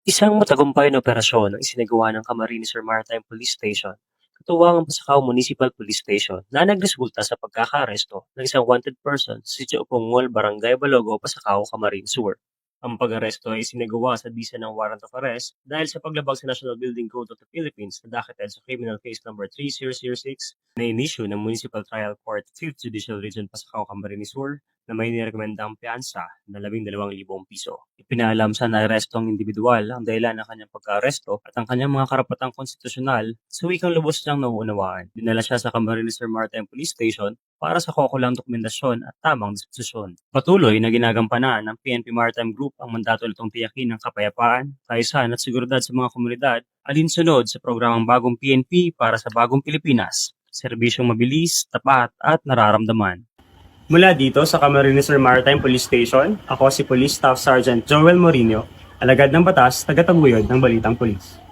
Isang matagumpay na operasyon ang isinagawa ng Camarines Sur Maritime Police Station, katuwang ang Pasacao Municipal Police Station na nagresulta sa pagkakaaresto ng isang wanted person sa Sitio Upongol, Barangay Balogo, Pasacao, Camarines Sur. Ang pag-aresto ay isinagawa sa bisa ng warrant of arrest dahil sa paglabag sa National Building Code of the Philippines na docketed sa Criminal Case number 3006 na inisyu ng Municipal Trial Court 5th Judicial Region Pasacao, Camarines Sur na may nirekomendang piyansa na 12,000 piso. Ipinaalam sa naarestong individual ang dahilan ng kanyang pagka-aresto at ang kanyang mga karapatang konstitusyonal sa wikang lubos niyang nauunawaan. Dinala siya sa Camarines Sur Maritime Police Station para sa kaukulang dokumentasyon at tamang disposisyon. Patuloy na ginagampanan ng PNP Maritime Group ang mandato nitong tiyakin ng kapayapaan, kaayusan at seguridad sa mga komunidad alinsunod sa programang Bagong PNP para sa Bagong Pilipinas. Serbisyong mabilis, tapat at nararamdaman. Mula dito sa Camarines Sur Maritime Police Station, ako si Police Staff Sergeant Joel Morino, alagad ng batas, tagataguyod ng Balitang Pulis.